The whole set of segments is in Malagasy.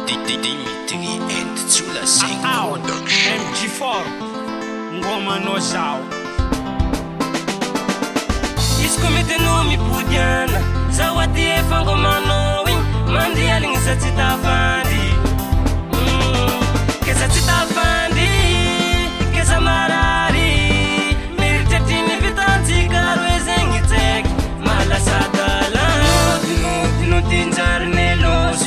Dimitri and Tsula Singh Production. MG4 Ngoma no zao Iskomite no mi pudiana Zawati e fangoma no wing Mandi aling sa tita fandi Kesa tita fandi Kesa marari Mirtetini vitanti karo e zengi tek Mala sadala Dino tinjar ne los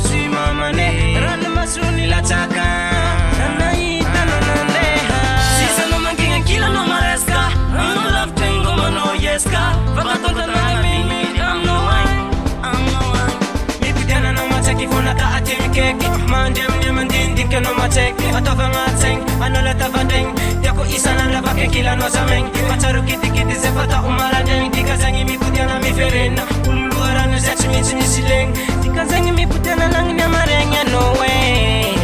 si mama ne Rana masuni la chaka Anaita no nandeha Sisa no manginga kila no mareska I'm no love tengo mano yeska Vagatonta na mimi I'm no one Mi pudiana no mateki Fona ka atimi keki Mandem ni mandin ke no mateki Atofa ngateng Ano la tafadeng Tiako isa na rabake kila no sameng Macharu kiti kiti sepata umaradeng Dikazangi mi pudiana mi ferena Ululuara no zechi mi chini sileng Dikazangi mi pudiana lang ni amarenya no way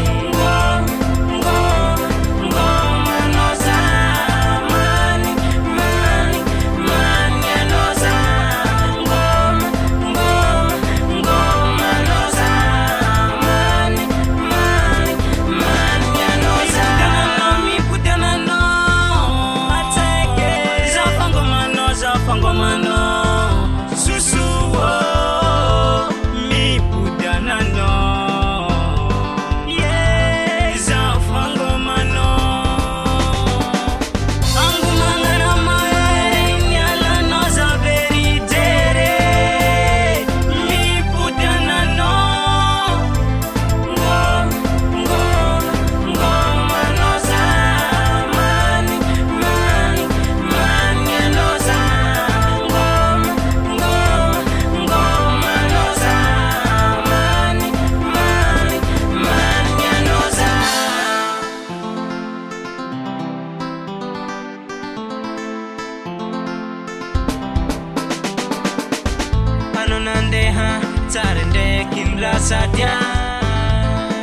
Nandeha tarende kimla satya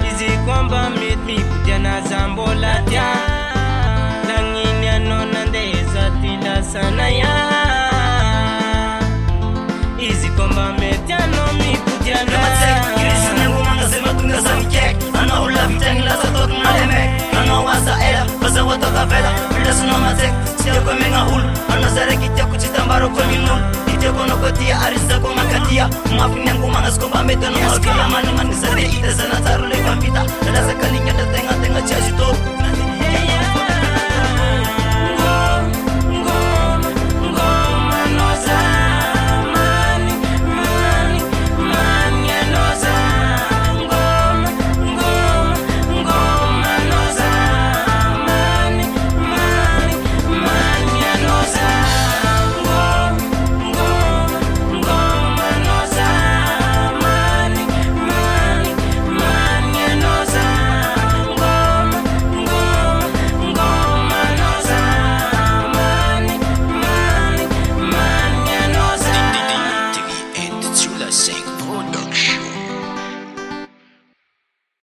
izi kwamba mi pudiana zambola tya langini ano nandeza tila sana ya izi kwamba metiano mi pudiana Kirisa nengu manga zema tunga za mikek Ana ula viteng la sa tok malemek Ana wasa ela, basa watoka vela Bila suna matek, siya kwa menga hul Ana zare kitia kuchitambaro kwa minul Kono kotia arisa ko makatia mafi nengu mangas ko bameta no akila mani mani